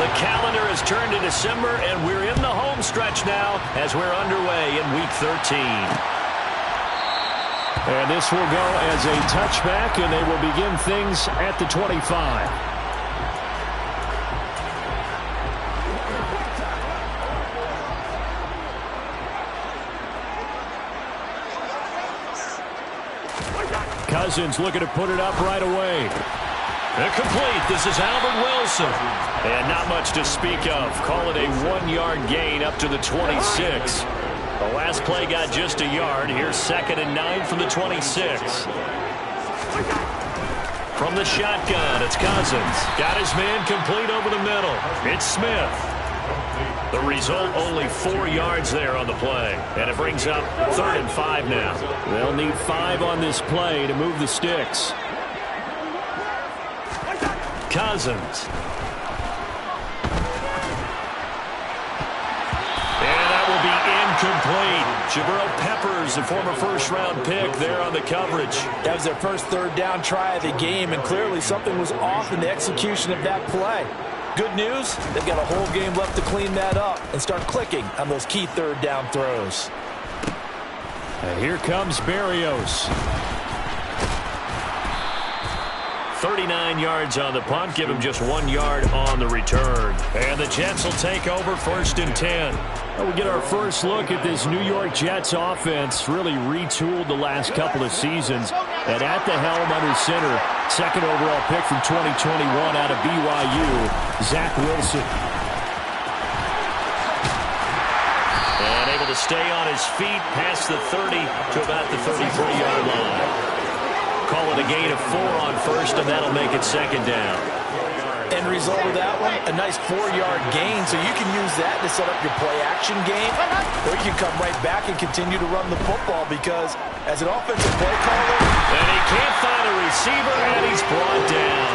The calendar has turned to December, and we're in the home stretch now as we're underway in Week 13. And this will go as a touchback, and they will begin things at the 25. Cousins looking to put it up right away. Complete. This is Albert Wilson. And not much to speak of. Call it a 1-yard gain up to the 26. The last play got just a yard. Here's 2nd and 9 from the 26. From the shotgun, it's Cousins. Got his man complete over the middle. It's Smith. The result, only 4 yards there on the play. And it brings up 3rd and 5 now. They'll need 5 on this play to move the sticks. Cousins. And that will be incomplete. Jabril Peppers, the former first-round pick, there on the coverage. That was their first 3rd down try of the game, and clearly something was off in the execution of that play. Good news, they've got a whole game left to clean that up and start clicking on those key 3rd down throws. And here comes Berrios. 39 yards on the punt. Give him just 1 yard on the return. And the Jets will take over 1st and 10. Well, we get our first look at this New York Jets offense. Really retooled the last couple of seasons. And at the helm under center, 2nd overall pick from 2021 out of BYU, Zach Wilson. And able to stay on his feet past the 30 to about the 33-yard line. Call it a gain of 4 on 1st, and that'll make it 2nd down. End result of that one, a nice 4-yard gain, so you can use that to set up your play-action game, or you can come right back and continue to run the football, because as an offensive play caller... And he can't find a receiver, and he's brought down.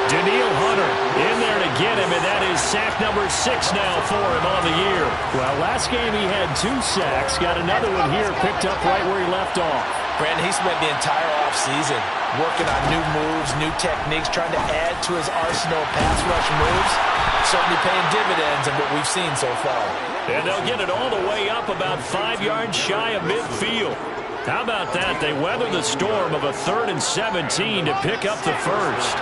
Daniil Hunter in there to get him, and that is sack number 6 now for him on the year. Well, last game he had 2 sacks, got another one here, picked up right where he left off. Brandon, he spent the entire offseason working on new moves, new techniques, trying to add to his arsenal of pass rush moves. Certainly paying dividends in what we've seen so far. And they'll get it all the way up about 5 yards shy of midfield. How about that? They weather the storm of a 3rd and 17 to pick up the first.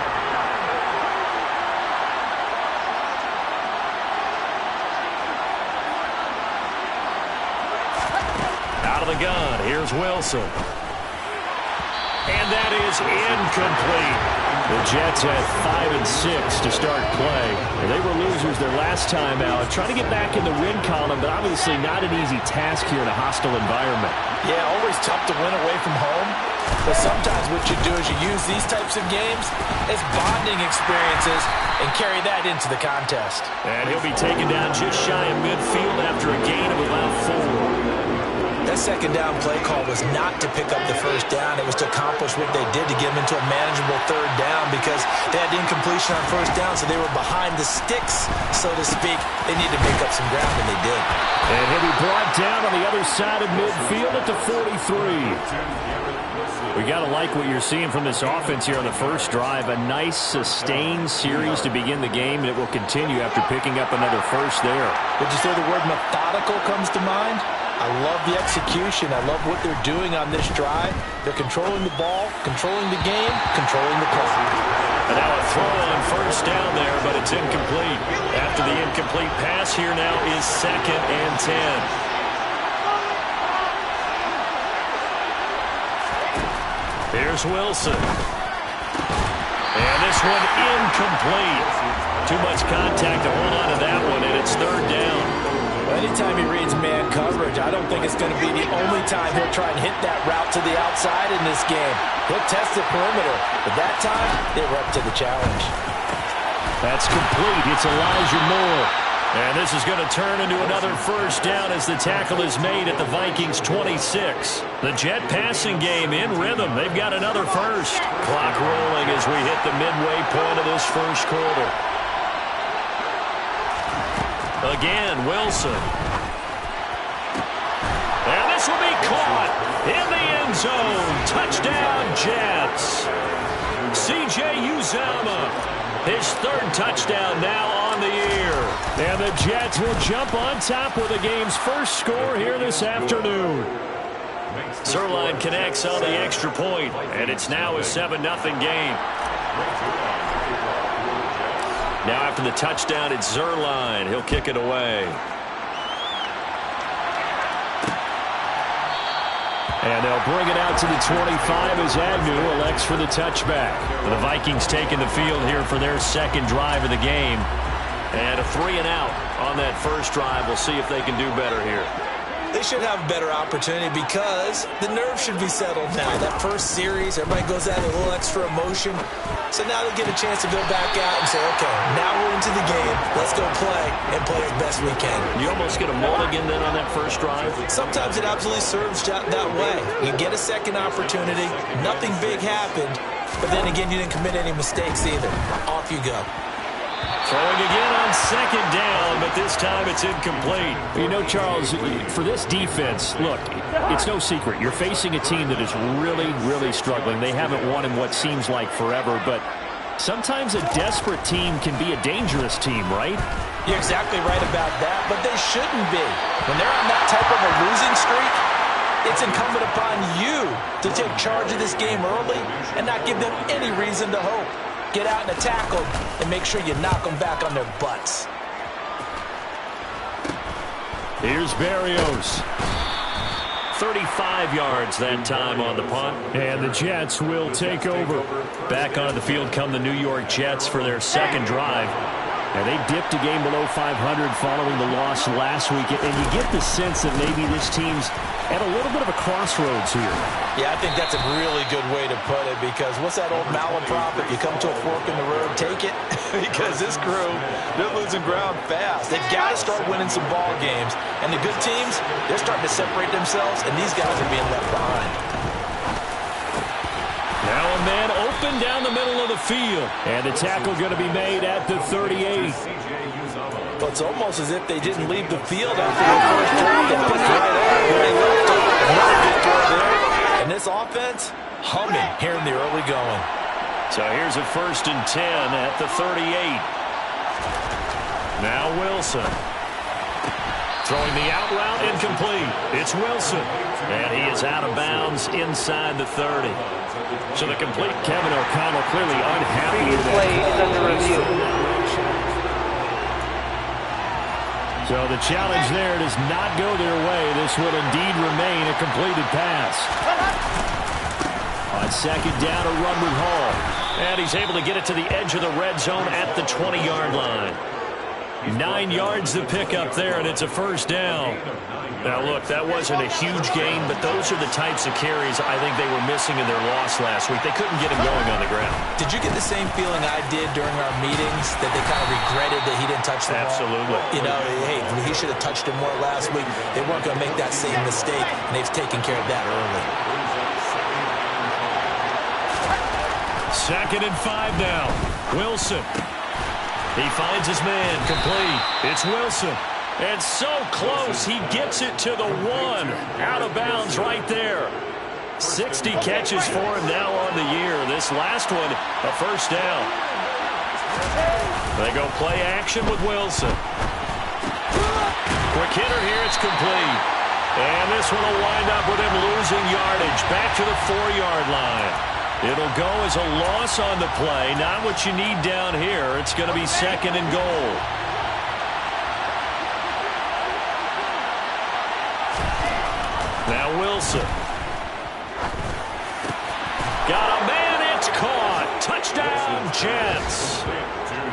Out of the gun, here's Wilson. And that is incomplete. The Jets had 5 and 6 to start play. They were losers their last time out. Trying to get back in the win column, but obviously not an easy task here in a hostile environment. Yeah, always tough to win away from home. But sometimes what you do is you use these types of games as bonding experiences and carry that into the contest. And he'll be taken down just shy of midfield after a gain of about 4. That 2nd down play call was not to pick up the 1st down. It was to accomplish what they did to get them into a manageable 3rd down because they had incompletion on 1st down, so they were behind the sticks, so to speak. They needed to make up some ground, and they did. And he'll be brought down on the other side of midfield at the 43. We got to like what you're seeing from this offense here on the first drive. A nice, sustained series to begin the game, and it will continue after picking up another first there. Did you say the word methodical comes to mind? I love the execution. I love what they're doing on this drive. They're controlling the ball, controlling the game, controlling the clock. And now a throw on 1st down there, but it's incomplete. After the incomplete pass, here now is 2nd and 10. Here's Wilson. And this one incomplete. Too much contact to hold on to that one, and it's 3rd down. Well, anytime he reads man coverage, I don't think it's going to be the only time he'll try and hit that route to the outside in this game. He'll test the perimeter, but that time, they were up to the challenge. That's complete. It's Elijah Moore. And this is going to turn into another 1st down as the tackle is made at the Vikings' 26. The Jet passing game in rhythm. They've got another first. Clock rolling as we hit the midway point of this first quarter. Again, Wilson. And this will be caught in the end zone. Touchdown, Jets. C.J. Uzomah His third touchdown now on the year. And the Jets will jump on top with the game's first score here this afternoon. Zerline connects on the extra point, and it's now a 7-0 game. Now after the touchdown, it's Zerline. He'll kick it away. And they'll bring it out to the 25 as Agnew elects for the touchback. The Vikings taking the field here for their second drive of the game. And a 3-and-out on that first drive. We'll see if they can do better here. They should have a better opportunity because the nerves should be settled now. That first series, everybody goes out with a little extra emotion. So now they get a chance to go back out and say, okay, now we're into the game. Let's go play and play as best we can. You almost get a mulligan then on that first drive? Sometimes it absolutely serves that way. You get a second opportunity. Nothing big happened. But then again, you didn't commit any mistakes either. Off you go. Throwing again on second down, but this time it's incomplete. You know, Charles, for this defense, look, it's no secret. You're facing a team that is really, really struggling. They haven't won in what seems like forever, but sometimes a desperate team can be a dangerous team, right? You're exactly right about that, but they shouldn't be. When they're on that type of a losing streak, it's incumbent upon you to take charge of this game early and not give them any reason to hope. Get out and attack them and make sure you knock them back on their butts. Here's Berrios. 35 yards that time on the punt. And the Jets will take over. Back onto the field come the New York Jets for their second drive. And they dipped a game below 500 following the loss last week. And you get the sense that maybe this team's at a little bit of a crossroads here. Yeah, I think that's a really good way to put it because what's that old malaprop? If you come to a fork in the road, take it. Because this crew, they're losing ground fast. They've got to start winning some ball games. And the good teams, they're starting to separate themselves, and these guys are being left behind. Now a man open down the middle of the field. And the tackle going to be made at the 38. Well, it's almost as if they didn't leave the field after the first drive. They picked right up where they left off. Another good throw there. And this offense, humming here in the early going. So here's a 1st and 10 at the 38. Now Wilson. Throwing the out route incomplete. It's Wilson. And he is out of bounds inside the 30. So the complete Kevin O'Connell clearly unhappy with that. Play is under review. So the challenge there does not go their way. This will indeed remain a completed pass. On second down, a run with Hall. And he's able to get it to the edge of the red zone at the 20-yard line. 9 yards to pick up there, and it's a first down. Now, look, that wasn't a huge gain, but those are the types of carries I think they were missing in their loss last week. They couldn't get him going on the ground. Did you get the same feeling I did during our meetings, that they kind of regretted that he didn't touch the ball? Absolutely. You know, hey, he should have touched it more last week. They weren't going to make that same mistake, and they've taken care of that early. 2nd and 5 now. Wilson. He finds his man, complete. It's Wilson. And so close, he gets it to the 1. Out of bounds right there. 60 catches for him now on the year. This last one, a first down. They go play action with Wilson. Quick hitter here, it's complete. And this one will wind up with him losing yardage. Back to the 4-yard line. It'll go as a loss on the play. Not what you need down here. It's going to be 2nd and goal. Now Wilson. Got a man. It's caught. Touchdown, Jets.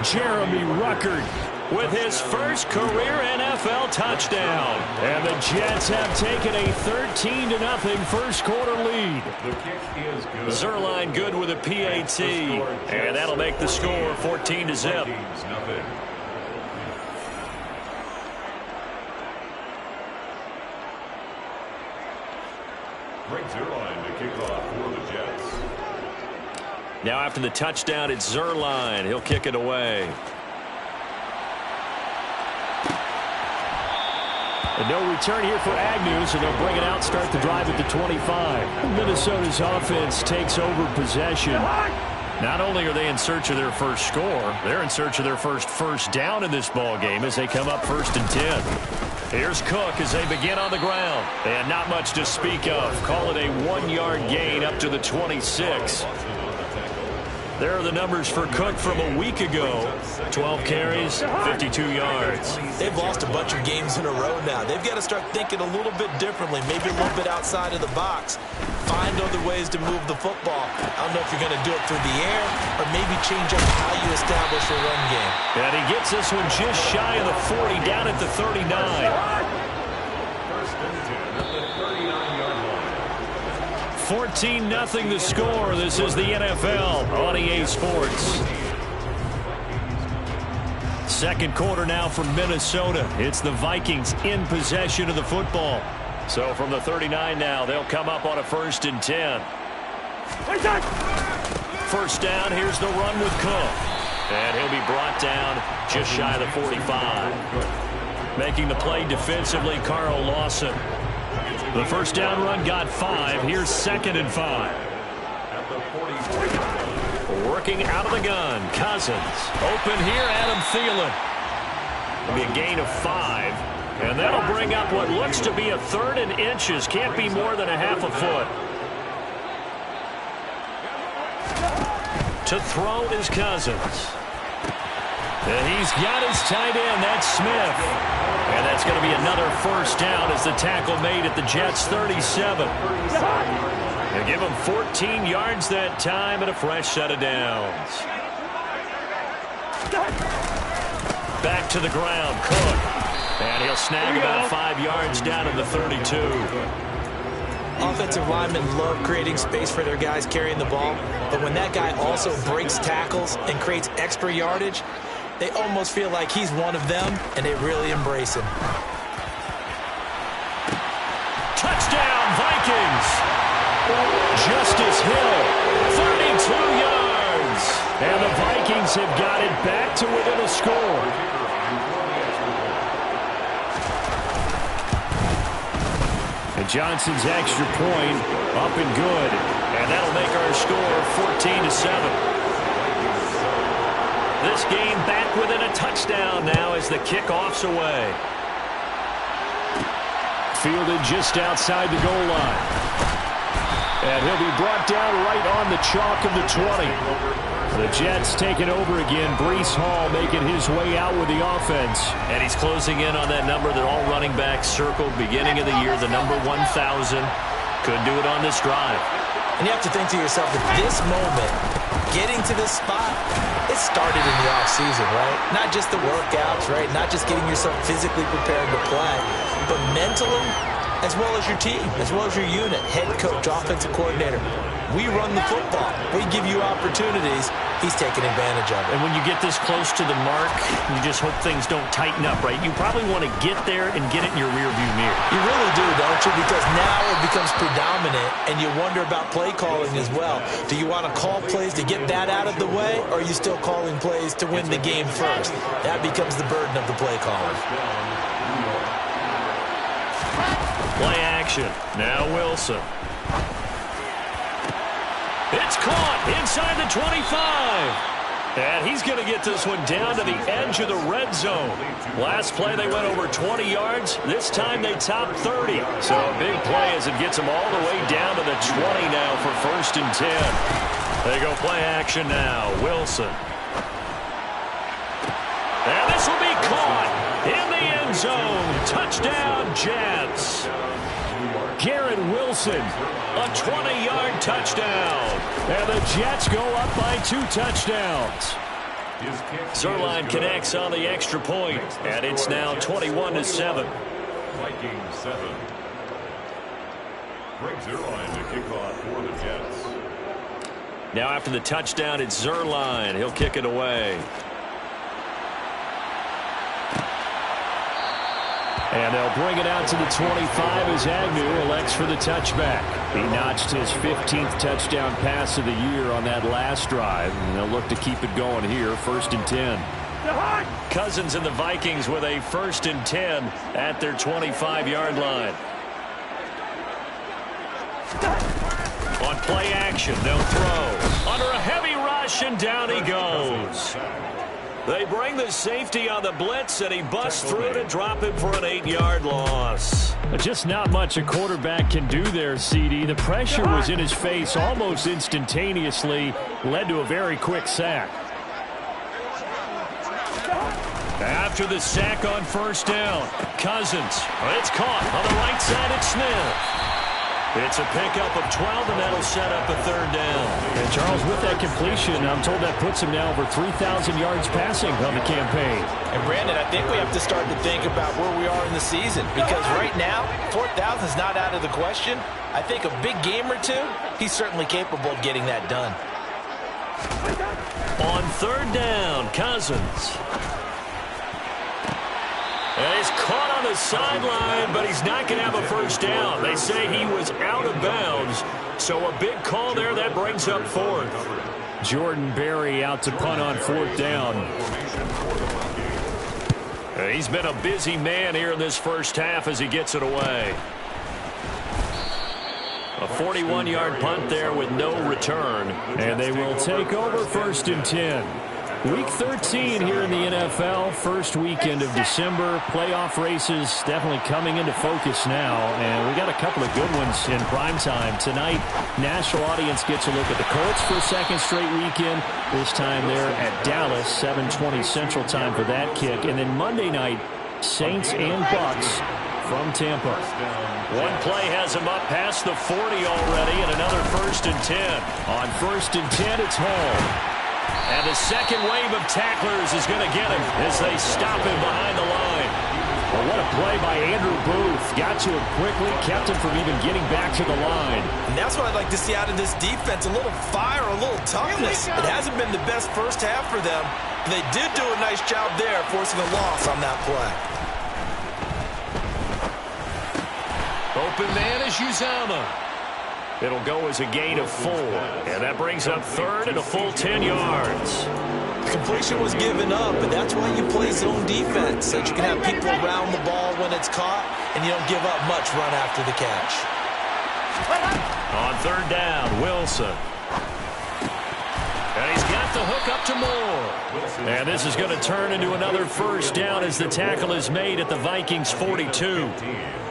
Jeremy Ruckert with his first career NFL touchdown. And the Jets have taken a 13-0 first quarter lead. Zerline good with a PAT. And that'll make the score 14-0. Greg Zerline to kick off for the Jets. Now after the touchdown, it's Zerline. He'll kick it away. And no return here for Agnew, so they'll bring it out, start the drive at the 25. Minnesota's offense takes over possession. Not only are they in search of their first score, they're in search of their first down in this ball game as they come up 1st and 10. Here's Cook as they begin on the ground. And not much to speak of. Call it a 1-yard gain up to the 26. There are the numbers for Cook from a week ago. 12 carries, 52 yards. They've lost a bunch of games in a row now. They've got to start thinking a little bit differently, maybe a little bit outside of the box. Find other ways to move the football. I don't know if you're going to do it through the air or maybe change up how you establish your run game. And he gets this one just shy of the 40, down at the 39. 14-0 the score. This is the NFL on EA Sports. Second quarter now from Minnesota. It's the Vikings in possession of the football. So from the 39 now, they'll come up on a 1st and 10. First down, here's the run with Cook. And he'll be brought down just shy of the 45. Making the play defensively, Carl Lawson. The first down run got 5. Here's 2nd and 5. Working out of the gun, Cousins. Open here, Adam Thielen. It'll be a gain of 5. And that'll bring up what looks to be a 3rd and inches. Can't be more than a half a foot. To throw is Cousins. And he's got his tight end. That's Smith. And that's going to be another first down as the tackle made at the Jets' 37. They give him 14 yards that time and a fresh set of downs. Back to the ground, Cook. And he'll snag about 5 yards down in the 32. Offensive linemen love creating space for their guys carrying the ball, but when that guy also breaks tackles and creates extra yardage, they almost feel like he's one of them, and they really embrace him. Touchdown, Vikings! Justice Hill, 32 yards. And the Vikings have got it back to within a score. And Johnson's extra point up and good. And that'll make our score 14-7. This game back within a touchdown now as the kickoff's away. Fielded just outside the goal line. And he'll be brought down right on the chalk of the 20. The Jets taking over again. Breece Hall making his way out with the offense. And he's closing in on that number that all running backs circled beginning of the year, the number 1,000. Could do it on this drive. And you have to think to yourself, at this moment, getting to this spot, it started in the offseason, right? Not just the workouts, right? Not just getting yourself physically prepared to play, but mentally, as well as your team, as well as your unit, head coach, offensive coordinator. We run the football. We give you opportunities. He's taking advantage of it. And when you get this close to the mark, you just hope things don't tighten up, right? You probably want to get there and get it in your rearview mirror. You really do, don't you? Because now it becomes predominant, and you wonder about play calling as well. Do you want to call plays to get that out of the way, or are you still calling plays to win the game first? That becomes the burden of the play caller. Play action. Now Wilson. It's caught inside the 25. And he's going to get this one down to the edge of the red zone. Last play they went over 20 yards. This time they topped 30. So a big play as it gets them all the way down to the 20 now for 1st and 10. They go play action now. Wilson. And this will be caught in the end zone. Touchdown, Jets. Garrett Wilson, a 20-yard touchdown. And the Jets go up by 2 touchdowns. Zerline connects on the extra point, and it's now 21-7. Vikings 7. Greg Zerline to kick off for the Jets. Now after the touchdown, it's Zerline. He'll kick it away. And they'll bring it out to the 25 as Agnew elects for the touchback. He notched his 15th touchdown pass of the year on that last drive. And they'll look to keep it going here, 1st and 10. Cousins and the Vikings with a 1st and 10 at their 25-yard line. On play action, they'll throw. Under a heavy rush, motion, down he goes. They bring the safety on the blitz, and he busts through to drop him for an 8-yard loss. Just not much a quarterback can do there, CD. The pressure was in his face almost instantaneously, led to a very quick sack. After the sack on first down, Cousins. It's caught on the right side at Smith. It's a pickup of 12, and that'll set up a 3rd down. And Charles, with that completion, I'm told that puts him now over 3,000 yards passing on the campaign. And Brandon, I think we have to start to think about where we are in the season, because right now, 4,000 is not out of the question. I think a big game or two, he's certainly capable of getting that done. On 3rd down, Cousins. And he's caught on the sideline, but he's not going to have a first down. They say he was out of bounds, so a big call there. That brings up 4th. Jordan Berry out to punt on 4th down. He's been a busy man here in this first half as he gets it away. A 41-yard punt there with no return. And they will take over 1st and 10. Week 13 here in the NFL, first weekend of December. Playoff races definitely coming into focus now, and we got a couple of good ones in prime time. Tonight, national audience gets a look at the Colts for a second straight weekend. This time they're at Dallas, 7:20 Central Time for that kick. And then Monday night, Saints and Bucks from Tampa. One play has him up past the 40 already, and another 1st and 10. On 1st and 10, it's Hall. And the second wave of tacklers is going to get him as they stop him behind the line. Well, what a play by Andrew Booth. Got to him quickly, kept him from even getting back to the line. And that's what I'd like to see out of this defense, a little fire, a little toughness. It hasn't been the best first half for them, but they did do a nice job there, forcing a loss on that play. Open man is Uzama. It'll go as a gain of 4. And that brings up 3rd and a full 10 yards. Completion was given up, but that's why you play zone defense, so that you can have people around the ball when it's caught, and you don't give up much run after the catch. On 3rd down, Wilson. And he's got the hook up to Moore. And this is going to turn into another first down as the tackle is made at the Vikings 42.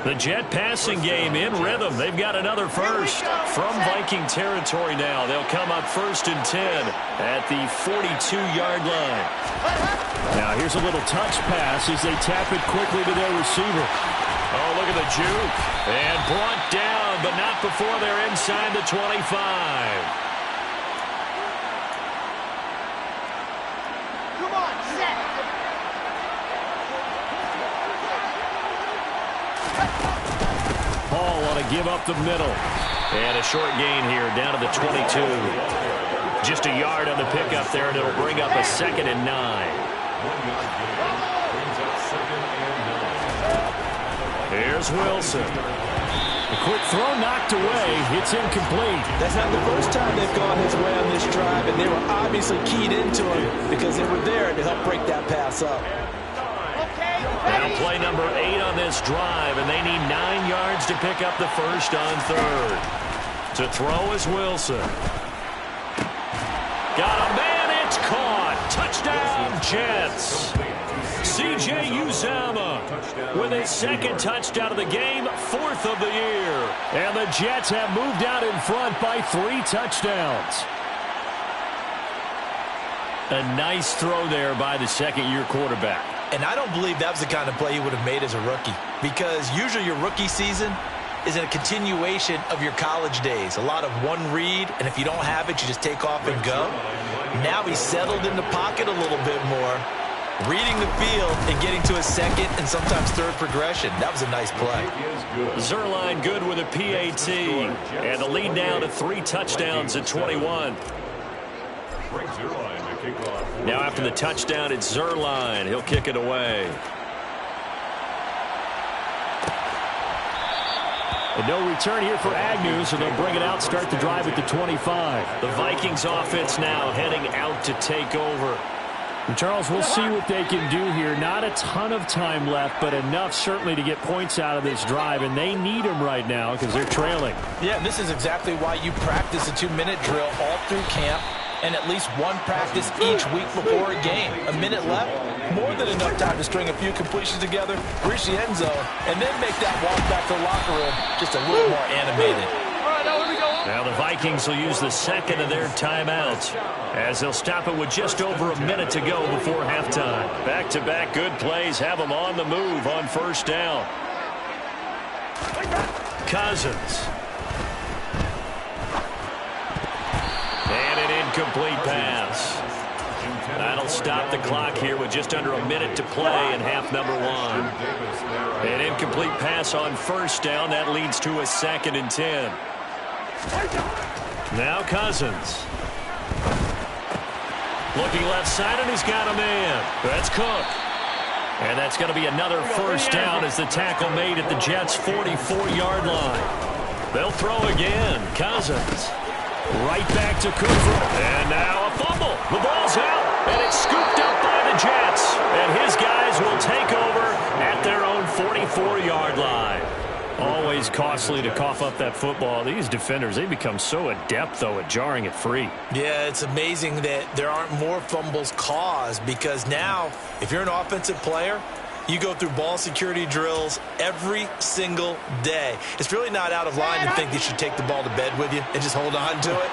The Jet passing game in rhythm. They've got another first from Viking territory now. They'll come up 1st and 10 at the 42-yard line. Now here's a little touch pass as they tap it quickly to their receiver. Oh, look at the juke. And brought down, but not before they're inside the 25. Hall ought to give up the middle. And a short gain here down to the 22. Just a yard on the pickup there, and it'll bring up a 2nd and 9. Here's Wilson. A quick throw knocked away. It's incomplete. That's not the first time they've gone his way on this drive, and they were obviously keyed into him because they were there to help break that pass up. Now play number 8 on this drive, and they need 9 yards to pick up the first on 3rd. To throw is Wilson. Got a man, it's caught. Touchdown, Jets. C.J. Uzama with his 2nd touchdown of the game, 4th of the year. And the Jets have moved out in front by 3 touchdowns. A nice throw there by the second-year quarterback. And I don't believe that was the kind of play he would have made as a rookie, because usually your rookie season is a continuation of your college days. A lot of one read, and if you don't have it, you just take off and go. Now he's settled in the pocket a little bit more, reading the field and getting to his 2nd and sometimes 3rd progression. That was a nice play. Zerline good with a PAT, and the lead now to 3 touchdowns at 21. Now after the touchdown, it's Zerline. He'll kick it away. And no return here for Agnew, so they'll bring it out, start the drive at the 25. The Vikings offense now heading out to take over. And Charles, we'll see what they can do here. Not a ton of time left, but enough certainly to get points out of this drive, and they need them right now because they're trailing. Yeah, this is exactly why you practice a 2-minute drill all through camp. and at least one practice each week before a game. A minute left, more than enough time to string a few completions together, reach the end zone, and then make that walk back to the locker room just a little more animated. Now the Vikings will use the second of their timeouts as they'll stop it with just over a minute to go before halftime. Back-to-back good plays have them on the move on first down. Cousins. And an incomplete pass. That'll stop the clock here with just under a minute to play in half number one. An incomplete pass on first down. That leads to a 2nd and 10. Now Cousins. Looking left side, and he's got a man. That's Cook. And that's going to be another first down as the tackle made at the Jets' 44-yard line. They'll throw again. Cousins. Right back to Cook. And now a fumble. The ball's out, and it's scooped up by the Jets. And his guys will take over at their own 44-yard line. Always costly to cough up that football. These defenders, they become so adept, though, at jarring it free. Yeah, it's amazing that there aren't more fumbles caused, because now, if you're an offensive player, you go through ball security drills every single day. It's really not out of line to think you should take the ball to bed with you and just hold on to it.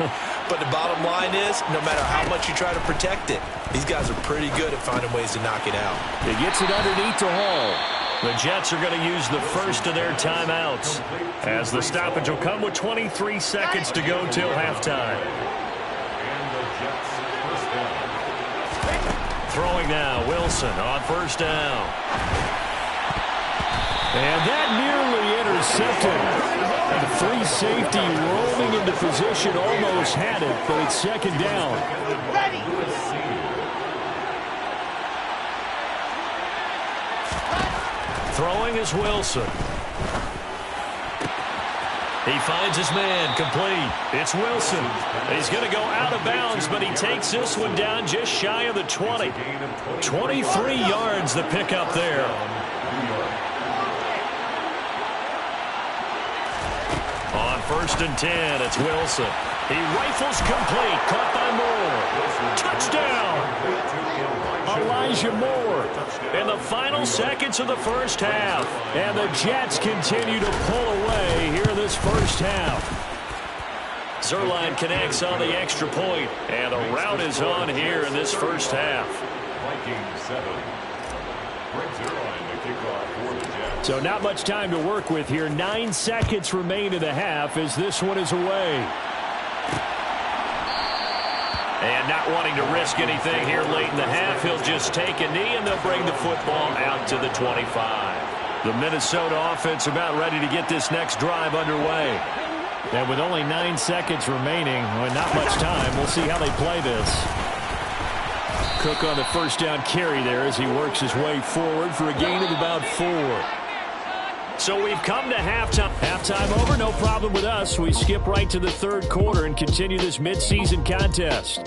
But the bottom line is, no matter how much you try to protect it, these guys are pretty good at finding ways to knock it out. He gets it underneath to Hall. The Jets are going to use the first of their timeouts as the stoppage will come with 23 seconds to go till halftime. Throwing now, Wilson on first down. And that nearly intercepted. And the free safety rolling into position, almost had it, but it's 2nd down. Throwing is Wilson. He finds his man, complete. It's Wilson. He's going to go out of bounds, but he takes this one down just shy of the 20. 23 yards the pickup there. On 1st and 10, it's Wilson. He rifles complete, caught by Moore. Touchdown! Elijah Moore in the final seconds of the first half. And the Jets continue to pull away here in this first half. Zerline connects on the extra point, and the route is on here in this first half. Vikings 7. Greg Zerline to kick off for the Jets. So not much time to work with here. 9 seconds remain in the half as this one is away. And not wanting to risk anything here late in the half, he'll just take a knee, and they'll bring the football out to the 25. The Minnesota offense about ready to get this next drive underway. And with only 9 seconds remaining, well, not much time, we'll see how they play this. Cook on the first down carry there as he works his way forward for a gain of about 4. So we've come to halftime. Halftime over, no problem with us. We skip right to the 3rd quarter and continue this midseason contest.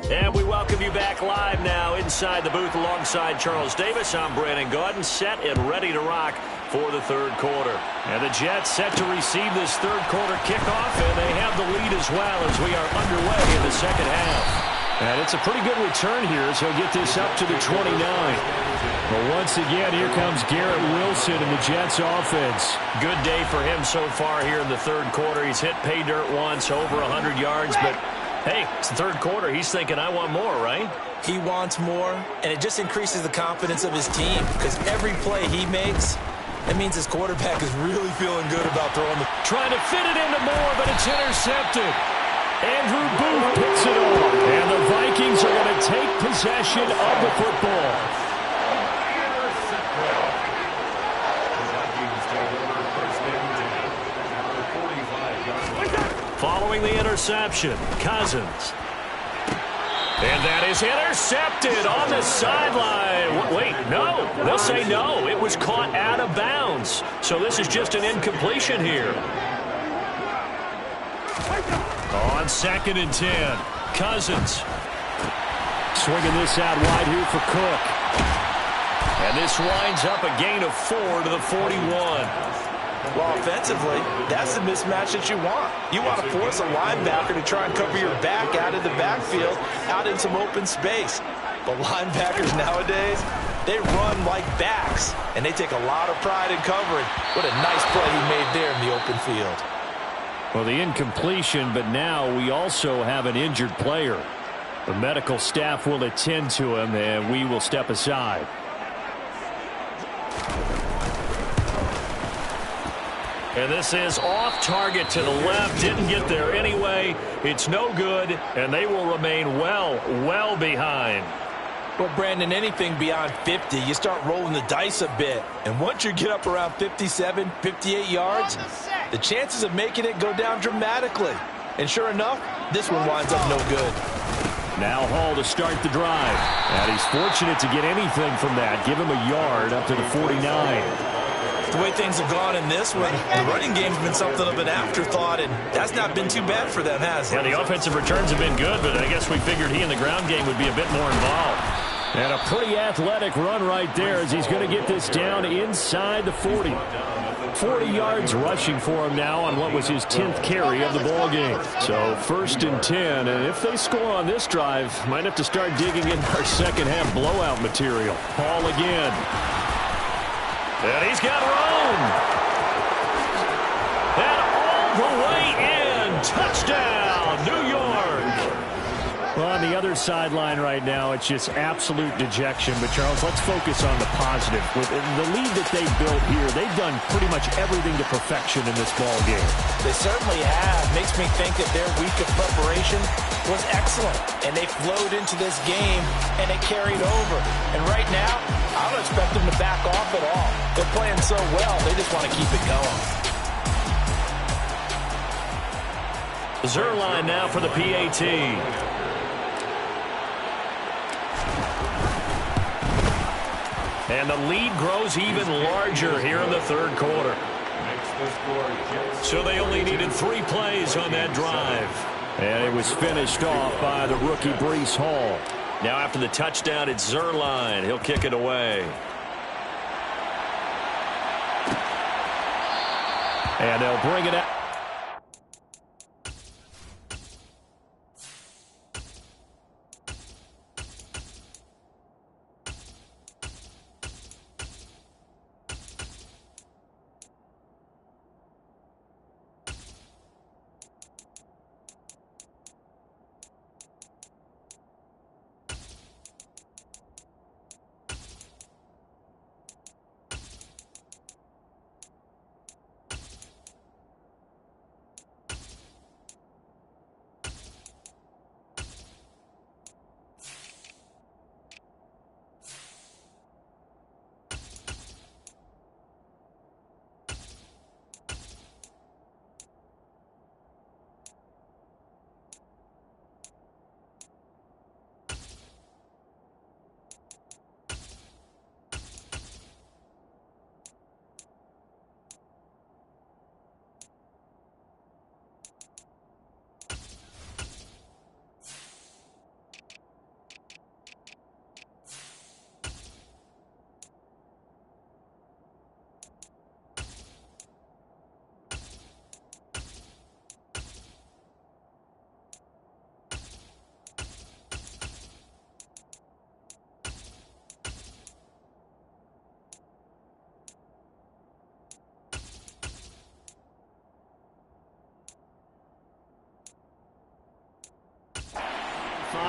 And we welcome you back live now inside the booth alongside Charles Davis. I'm Brandon Gaudin, set and ready to rock for the 3rd quarter. And the Jets set to receive this 3rd quarter kickoff, and they have the lead as well as we are underway in the 2nd half. And it's a pretty good return here as he'll get this up to the 29. But once again, here comes Garrett Wilson in the Jets offense. Good day for him so far here in the 3rd quarter. He's hit pay dirt once, over 100 yards. But, hey, it's the 3rd quarter. He's thinking, I want more, right? He wants more, and it just increases the confidence of his team, because every play he makes, that means his quarterback is really feeling good about throwing the... Trying to fit it into Moore, but it's intercepted. Andrew Booth picks it off, and the Vikings are going to take possession of the football. Following the interception, Cousins. And that is intercepted on the sideline. Wait, no. They'll say no. It was caught out of bounds. So this is just an incompletion here. On 2nd and 10, Cousins. Swinging this out wide here for Cook. And this winds up a gain of 4 to the 41. Well, offensively, that's the mismatch that you want. You want to force a linebacker to try and cover your back out of the backfield, out in some open space. But linebackers nowadays, they run like backs, and they take a lot of pride in covering. What a nice play he made there in the open field. Well, the incompletion, but now we also have an injured player. The medical staff will attend to him, and we will step aside. And this is off target to the left. Didn't get there anyway. It's no good, and they will remain well behind. Well, Brandon, anything beyond 50, you start rolling the dice a bit. And once you get up around 57, 58 yards, the chances of making it go down dramatically. And sure enough, this one winds up no good. Now Hall to start the drive. And he's fortunate to get anything from that. Give him a yard up to the 49. The way things have gone in this one, the running game's been something of an afterthought, and that's not been too bad for them, has it? Yeah, the offensive returns have been good, but I guess we figured he in the ground game would be a bit more involved. And a pretty athletic run right there as he's going to get this down inside the 40. 40 yards rushing for him now on what was his 10th carry of the ball game. So 1st and 10, and if they score on this drive, might have to start digging in our second half blowout material. Hall again. And he's got room. And all the way in. Touchdown, New York. Well, on the other sideline right now, it's just absolute dejection. But, Charles, let's focus on the positive. With the lead that they built here, they've done pretty much everything to perfection in this ball game. They certainly have. Makes me think that their week of preparation was excellent. And they flowed into this game, and it carried over. And right now, I don't expect them to back off at all. They're playing so well, they just want to keep it going. Zerline now for the PAT. And the lead grows even larger here in the third quarter. So they only needed 3 plays on that drive. And it was finished off by the rookie Breece Hall. Now after the touchdown, it's Zerline. He'll kick it away. And they'll bring it out.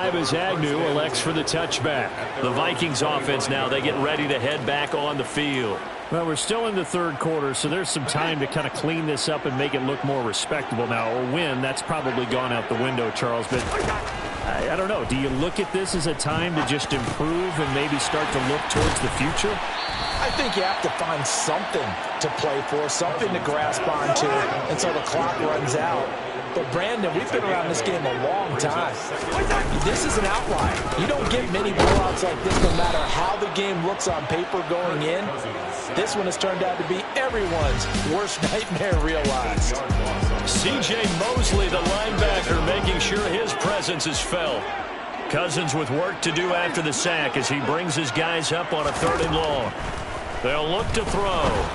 As Agnew elects for the touchback. The Vikings offense now, they get ready to head back on the field. Well, we're still in the third quarter, so there's some time to kind of clean this up and make it look more respectable now. A win, that's probably gone out the window, Charles, but I don't know. Do you look at this as a time to just improve and maybe start to look towards the future? I think you have to find something to play for, something to grasp onto until the clock runs out. But, Brandon, we've been around this game a long time. This is an outlier. You don't get many blowouts like this no matter how the game looks on paper going in. This one has turned out to be everyone's worst nightmare realized. C.J. Mosley, the linebacker, making sure his presence is felt. Cousins with work to do after the sack as he brings his guys up on a 3rd and long. They'll look to throw.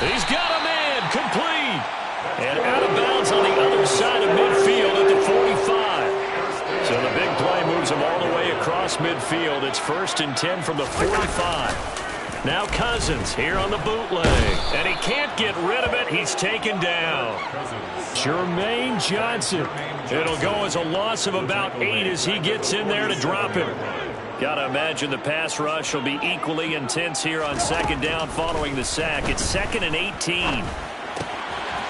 He's got a man, complete. And out of bounds on the other side of midfield at the 45. So the big play moves him all the way across midfield. It's 1st and 10 from the 45. Now Cousins here on the bootleg. And he can't get rid of it. He's taken down. Jermaine Johnson. It'll go as a loss of about 8 as he gets in there to drop him. Got to imagine the pass rush will be equally intense here on 2nd down following the sack. It's 2nd and 18.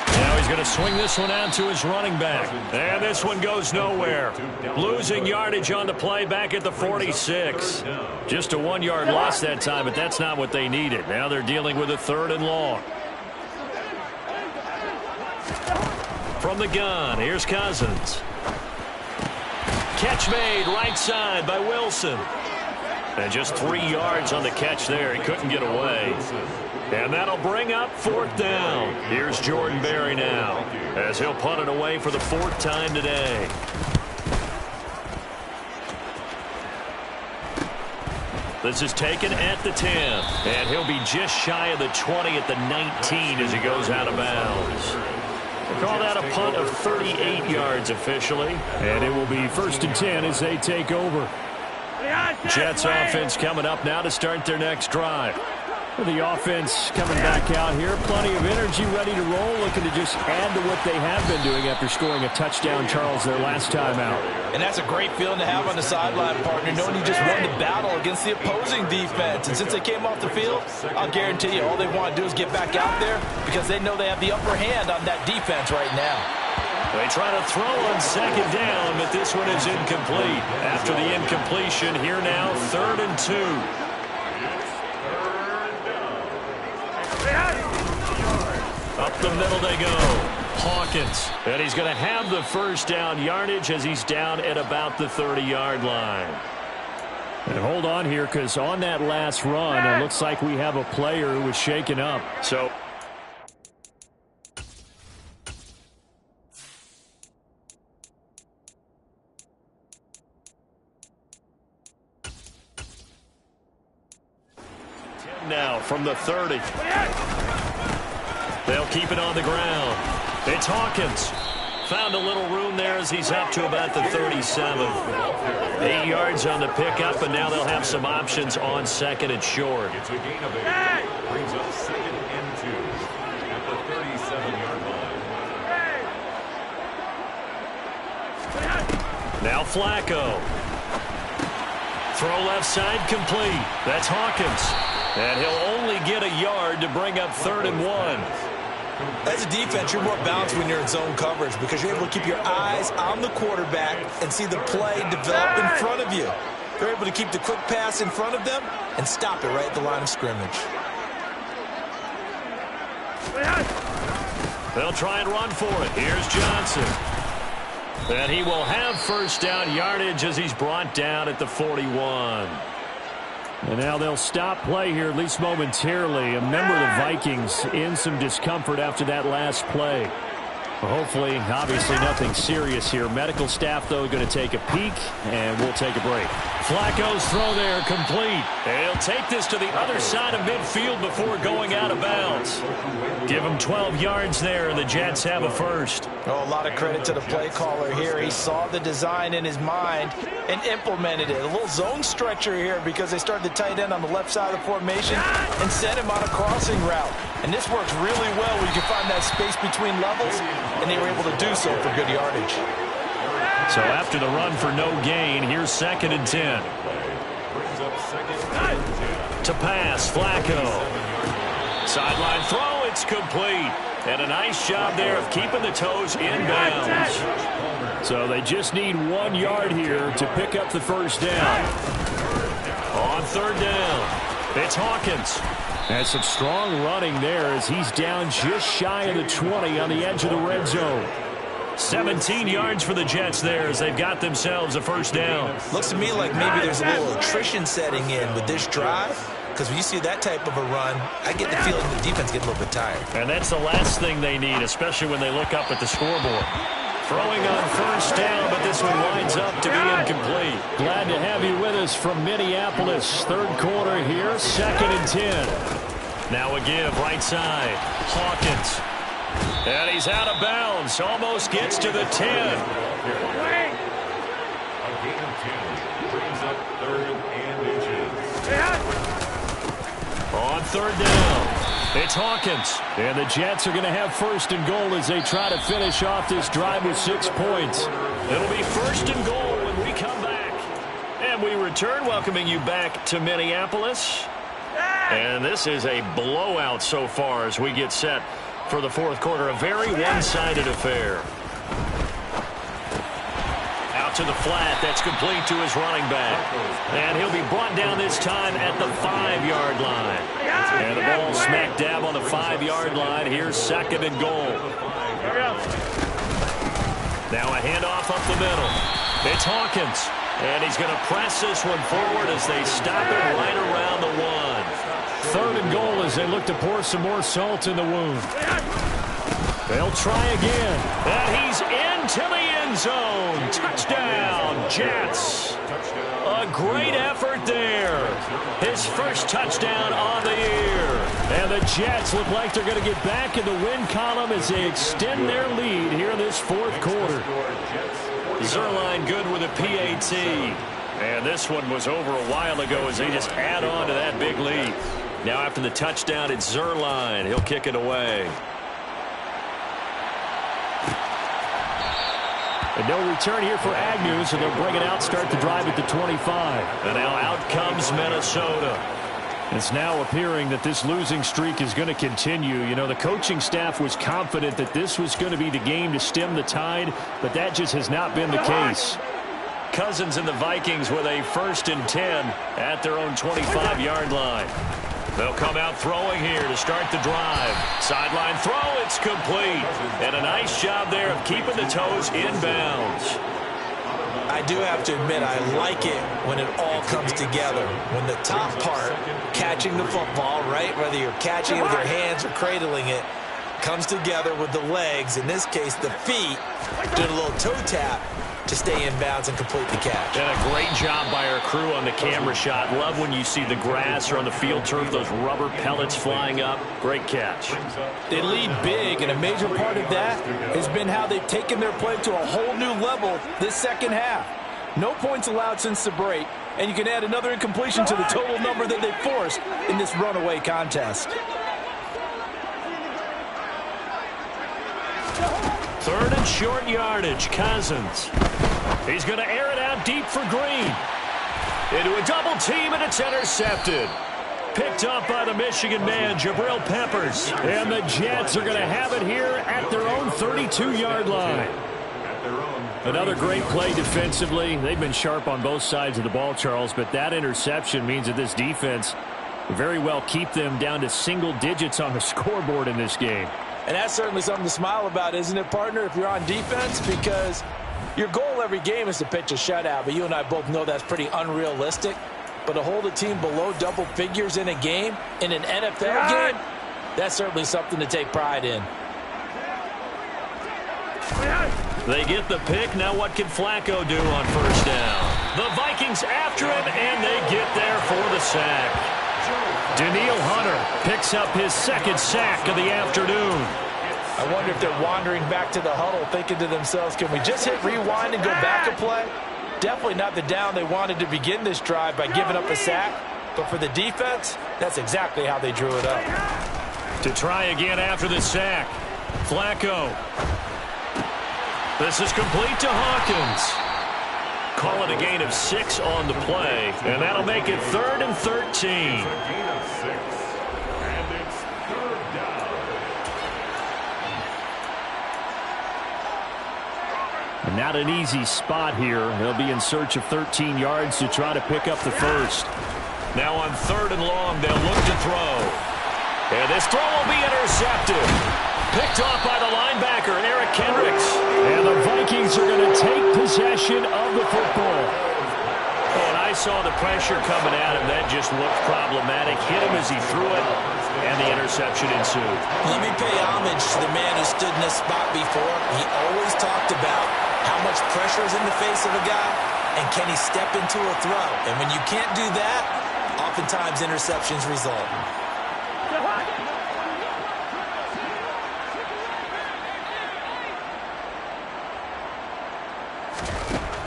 Now he's going to swing this one out to his running back. And this one goes nowhere. Losing yardage on the play back at the 46. Just a 1-yard loss that time, but that's not what they needed. Now they're dealing with a 3rd and long. From the gun, here's Cousins. Catch made right side by Wilson. And just 3 yards on the catch there. He couldn't get away. And that'll bring up 4th down. Here's Jordan Berry now as he'll punt it away for the 4th time today. This is taken at the 10. And he'll be just shy of the 20 at the 19 as he goes out of bounds. We'll call that a punt of 38 yards officially. And it will be 1st and 10 as they take over. Jets offense coming up now to start their next drive. The offense coming back out here. Plenty of energy, ready to roll, looking to just add to what they have been doing after scoring a touchdown, Charles, their last time out. And that's a great feeling to have on the sideline, partner, knowing you just won the battle against the opposing defense. And since they came off the field, I'll guarantee you all they want to do is get back out there because they know they have the upper hand on that defense right now. They try to throw on 2nd down, but this one is incomplete. After the incompletion, here now, 3rd and 2. Up the middle they go. Hawkins. And he's going to have the 1st down yardage as he's down at about the 30-yard line. And hold on here because on that last run, it looks like we have a player who was shaken up. So now from the 30. They'll keep it on the ground. It's Hawkins. Found a little room there as he's up to about the 37. 8 yards on the pickup, and now they'll have some options on 2nd and short. It's a gain of 8. Brings up 2nd and 2 at the 37-yard line. Now Flacco. Throw left side complete. That's Hawkins. And he'll only get a yard to bring up 3rd and 1. As a defense, you're more balanced when you're in zone coverage because you're able to keep your eyes on the quarterback and see the play develop in front of you. You're able to keep the quick pass in front of them and stop it right at the line of scrimmage. They'll try and run for it. Here's Johnson. And he will have 1st down yardage as he's brought down at the 41. And now they'll stop play here, at least momentarily. A member of the Vikings in some discomfort after that last play. Well, hopefully, obviously nothing serious here. Medical staff, though, going to take a peek, and we'll take a break. Flacco's throw there complete. And he'll take this to the other side of midfield before going out of bounds. Give him 12 yards there, and the Jets have a 1st. Oh, a lot of credit to the play caller here. He saw the design in his mind and implemented it. A little zone stretcher here because they started the tight end on the left side of the formation and sent him on a crossing route. And this works really well where you can find that space between levels, and they were able to do so for good yardage. So after the run for no gain, here's 2nd and 10. To pass, Flacco. Sideline throw, it's complete. And a nice job there of keeping the toes in bounds. So they just need 1 yard here to pick up the 1st down. On 3rd down, it's Hawkins. And some strong running there as he's down just shy of the 20 on the edge of the red zone. 17 yards for the Jets there as they've got themselves a 1st down. Looks to me like maybe there's a little attrition setting in with this drive. Because when you see that type of a run, I get the feeling the defense gets a little bit tired. And that's the last thing they need, especially when they look up at the scoreboard. Throwing on 1st down, but this one winds up to be incomplete. Glad to have you with us from Minneapolis. 3rd quarter here, 2nd and 10. Now a give, right side. Hawkins. And he's out of bounds. Almost gets to the 10. A gain of 10 brings up 3rd and inches. On 3rd down, it's Hawkins. And the Jets are going to have 1st and goal as they try to finish off this drive with 6 points. It'll be 1st and goal when we come back. And we return, welcoming you back to Minneapolis. And this is a blowout so far as we get set for the 4th quarter. A very one-sided affair. Out to the flat. That's complete to his running back. And he'll be brought down this time at the 5-yard line. And the ball smack dab on the 5-yard line. Here's 2nd and goal. Now a handoff up the middle. It's Hawkins. And he's going to press this one forward as they stop it right around the 1. 3rd and goal as they look to pour some more salt in the wound. They'll try again. And he's into the end zone. Touchdown, Jets. A great effort there. His first touchdown on the year. And the Jets look like they're going to get back in the win column as they extend their lead here in this 4th quarter. Zerline good with a PAT. And this one was over a while ago as they just add on to that big lead. Now after the touchdown, it's Zerline. He'll kick it away. And no return here for Agnew, so they'll bring it out, start the drive at the 25. And now out comes Minnesota. It's now appearing that this losing streak is going to continue. You know, the coaching staff was confident that this was going to be the game to stem the tide, but that just has not been the case. Cousins and the Vikings with a 1st and 10 at their own 25-yard line. They'll come out throwing here to start the drive. Sideline throw, it's complete. And a nice job there of keeping the toes in bounds. I do have to admit, I like it when it all comes together. When the top part, catching the football, right, whether you're catching it with your hands or cradling it, comes together with the legs, in this case the feet, doing a little toe tap to stay in bounds and complete the catch. And a great job by our crew on the camera shot. Love when you see the grass or on the field turf, those rubber pellets flying up. Great catch. They lead big, and a major part of that has been how they've taken their play to a whole new level this 2nd half. No points allowed since the break, and you can add another incompletion to the total number that they forced in this runaway contest. 3rd and short yardage, Cousins. He's going to air it out deep for Green. Into a double team, and it's intercepted. Picked up by the Michigan man, Jabril Peppers. And the Jets are going to have it here at their own 32-yard line. Another great play defensively. They've been sharp on both sides of the ball, Charles, but that interception means that this defense will very well keep them down to single digits on the scoreboard in this game. And that's certainly something to smile about, isn't it, partner, if you're on defense? Because your goal every game is to pitch a shutout, but you and I both know that's pretty unrealistic. But to hold a team below double figures in a game, in an NFL game, that's certainly something to take pride in. They get the pick. Now what can Flacco do on 1st down? The Vikings after him, and they get there for the sack. Daniil Hunter picks up his 2nd sack of the afternoon. I wonder if they're wandering back to the huddle thinking to themselves, can we just hit rewind and go back a play? Definitely not the down they wanted to begin this drive by giving up a sack. But for the defense, that's exactly how they drew it up. To try again after the sack. Flacco. This is complete to Hawkins. Call it a gain of 6 on the play, and that'll make it 3rd and 13. A gain of 6, and it's 3rd down. And not an easy spot here. They'll be in search of 13 yards to try to pick up the 1st. Now on 3rd and long, they'll look to throw. And this throw will be intercepted. Picked off by the linebacker, Eric Kendricks. And the Vikings are going to take possession of the football. And I saw the pressure coming at him. That just looked problematic. Hit him as he threw it, and the interception ensued. Let me pay homage to the man who stood in this spot before. He always talked about how much pressure is in the face of a guy, and can he step into a throw. And when you can't do that, oftentimes interceptions result.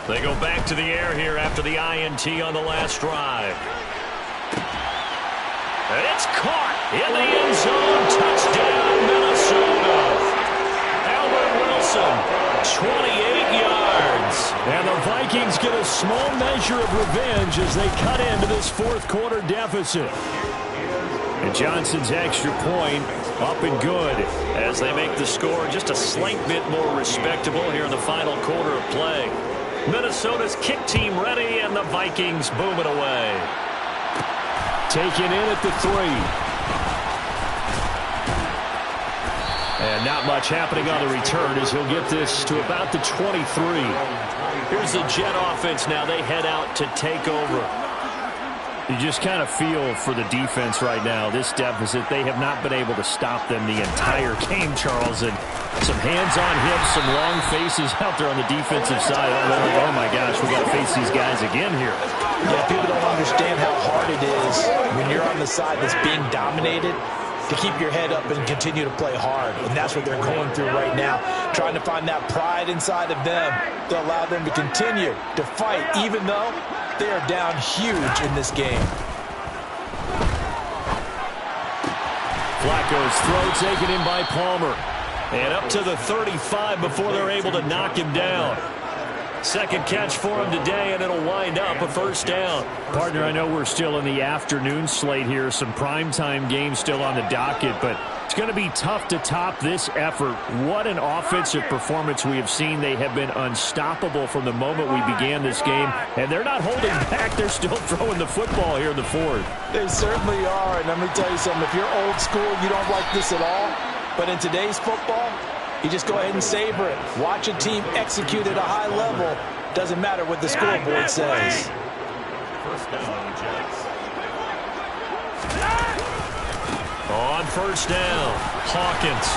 They go back to the air here after the INT on the last drive. And it's caught in the end zone. Touchdown, Minnesota. Albert Wilson, 28 yards. And the Vikings get a small measure of revenge as they cut into this fourth quarter deficit. And Johnson's extra point up and good as they make the score just a slight bit more respectable here in the final quarter of play. Minnesota's kick team ready, and the Vikings booming away. Taken in at the 3. And not much happening on the return as he'll get this to about the 23. Here's the Jet offense now. They head out to take over. You just kind of feel for the defense right now, this deficit. They have not been able to stop them the entire game, Charles. And some hands on hips, some long faces out there on the defensive side. Oh my gosh, we got to face these guys again here. Yeah, people don't understand how hard it is when you're on the side that's being dominated to keep your head up and continue to play hard. And that's what they're going through right now, trying to find that pride inside of them to allow them to continue to fight, even though they are down huge in this game. Flacco's throw taken in by Palmer. And up to the 35 before they're able to knock him down. Second catch for him today, and it'll wind up a first down. Partner, I know we're still in the afternoon slate here. Some primetime games still on the docket, but it's going to be tough to top this effort. What an offensive performance we have seen. They have been unstoppable from the moment we began this game, and they're not holding back. They're still throwing the football here in the fourth. They certainly are, and let me tell you something. If you're old school, you don't like this at all. But in today's football, you just go ahead and savor it. Watch a team execute at a high level. Doesn't matter what the scoreboard says. On first down, Hawkins.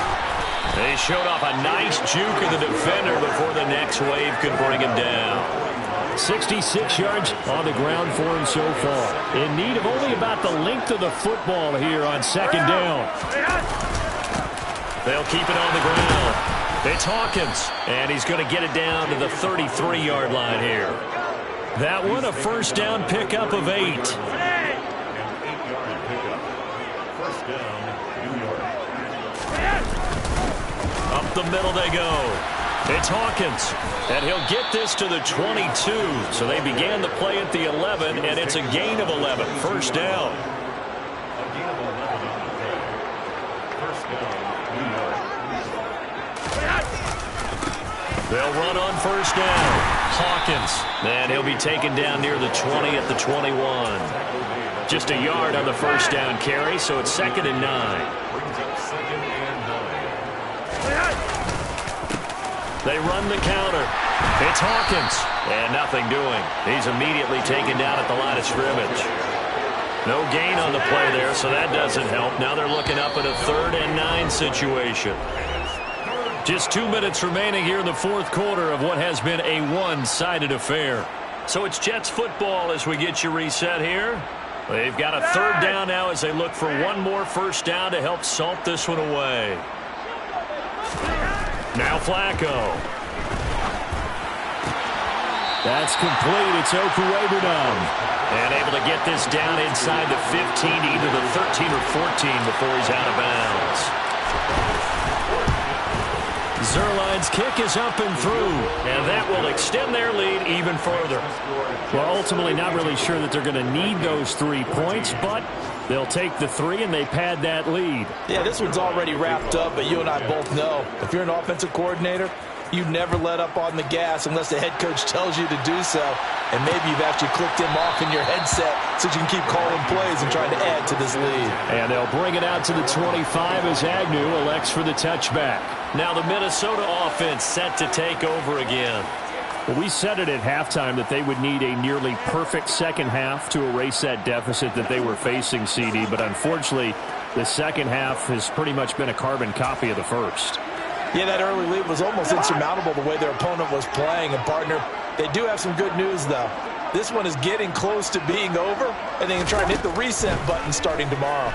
They showed off a nice juke of the defender before the next wave could bring him down. 66 yards on the ground for him so far. In need of only about the length of the football here on second down. They'll keep it on the ground. It's Hawkins, and he's going to get it down to the 33-yard line here. That one, a first down pickup of 8. Up the middle they go. It's Hawkins, and he'll get this to the 22. So they began the play at the 11, and it's a gain of 11. First down. They'll run on first down. Hawkins, and he'll be taken down near the 20 at the 21. Just a yard on the first down carry, so it's 2nd and 9. They run the counter. It's Hawkins, and nothing doing. He's immediately taken down at the line of scrimmage. No gain on the play there, so that doesn't help. Now they're looking up at a 3rd and 9 situation. Just 2 minutes remaining here in the fourth quarter of what has been a one-sided affair. So it's Jets football as we get you reset here. They've got a 3rd down now as they look for one more first down to help salt this one away. Now Flacco. That's complete. It's Okuwebunam. And able to get this down inside the 15, either the 13 or 14 before he's out of bounds. Zerline's kick is up and through, and that will extend their lead even further. Well, ultimately not really sure that they're going to need those 3 points, but they'll take the 3 and they pad that lead. Yeah, this one's already wrapped up, but you and I both know if you're an offensive coordinator, you never let up on the gas unless the head coach tells you to do so. And maybe you've actually clicked him off in your headset so you can keep calling plays and trying to add to this lead. And they'll bring it out to the 25 as Agnew elects for the touchback. Now the Minnesota offense set to take over again. Well, we said it at halftime that they would need a nearly perfect second half to erase that deficit that they were facing, CD. But unfortunately, the second half has pretty much been a carbon copy of the first. Yeah, that early lead was almost insurmountable the way their opponent was playing. And, partner, they do have some good news, though. This one is getting close to being over, and they can try and hit the reset button starting tomorrow.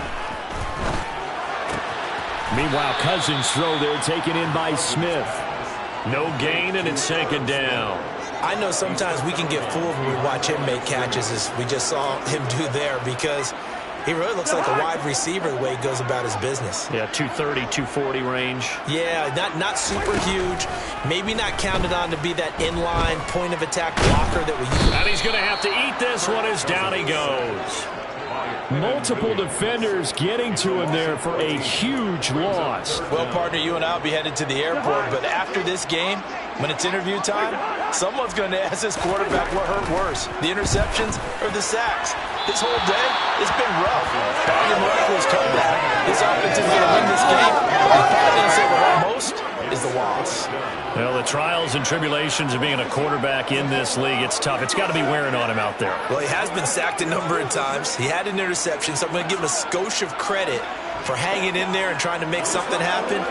Meanwhile, Cousins' throw there taken in by Smith. No gain, and it's 2nd down. I know sometimes we can get fooled when we watch him make catches, as we just saw him do there, because he really looks like a wide receiver the way he goes about his business. Yeah, 230, 240 range. Yeah, not super huge. Maybe not counted on to be that inline point of attack blocker that we use. And he's going to have to eat this one as down he goes. Multiple defenders getting to him there for a huge loss. Well, partner, you and I will be headed to the airport, but after this game, when it's interview time, someone's going to ask this quarterback what hurt worse, the interceptions or the sacks. This whole day, it's been rough. Barring a miraculous comeback, this offense is going to win this game. But the part that's going to hurt most is the loss. Well, the trials and tribulations of being a quarterback in this league, it's tough. It's got to be wearing on him out there. Well, he has been sacked a number of times. He had an interception, so I'm going to give him a skosh of credit for hanging in there and trying to make something happen,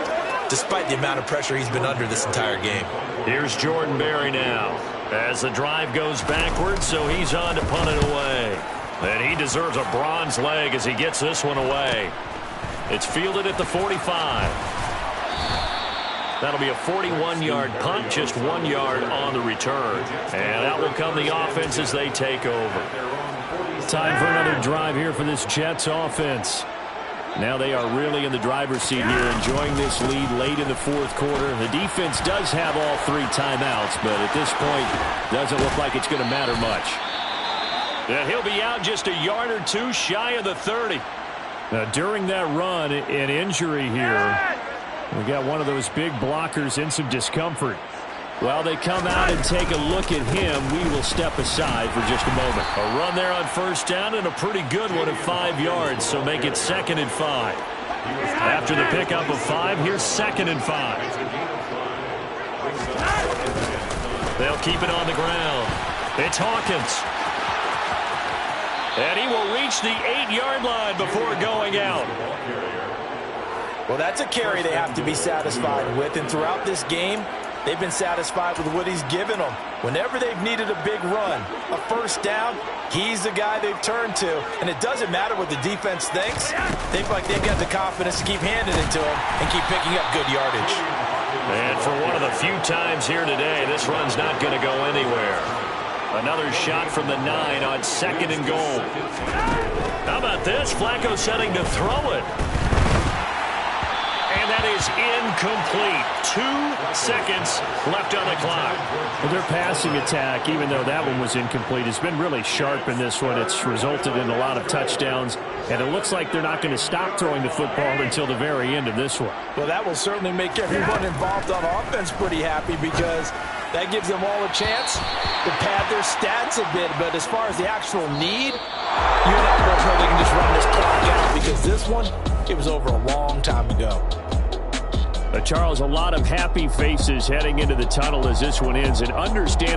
despite the amount of pressure he's been under this entire game. Here's Jordan Berry now as the drive goes backwards, so he's on to punt it away. And he deserves a bronze leg as he gets this one away. It's fielded at the 45. That'll be a 41-yard punt, just 1 yard on the return. And out will come the offense as they take over. Time for another drive here for this Jets offense. Now they are really in the driver's seat here, enjoying this lead late in the fourth quarter. The defense does have all 3 timeouts, but at this point, doesn't look like it's going to matter much. And he'll be out just a yard or two shy of the 30. Now, during that run, an injury here. We got one of those big blockers in some discomfort. While they come out and take a look at him, we will step aside for just a moment. A run there on first down and a pretty good one at 5 yards, so make it 2nd and 5. After the pickup of 5, here's 2nd and 5. They'll keep it on the ground. It's Hawkins. And he will reach the 8-yard line before going out. Well, that's a carry they have to be satisfied with, and throughout this game, they've been satisfied with what he's given them. Whenever they've needed a big run, a first down, he's the guy they've turned to. And it doesn't matter what the defense thinks. They feel like they've got the confidence to keep handing it to him and keep picking up good yardage. And for one of the few times here today, this run's not going to go anywhere. Another shot from the 9 on 2nd and goal. How about this? Flacco setting to throw it. And that is incomplete. 2 seconds left on the clock. Well, their passing attack, even though that one was incomplete, has been really sharp in this one. It's resulted in a lot of touchdowns, and it looks like they're not going to stop throwing the football until the very end of this one. Well, that will certainly make everyone involved on offense pretty happy, because that gives them all a chance to pad their stats a bit. But as far as the actual need, you and I both know they can just run this clock out, because this one, it was over a long time ago. Charles, a lot of happy faces heading into the tunnel as this one ends, and understand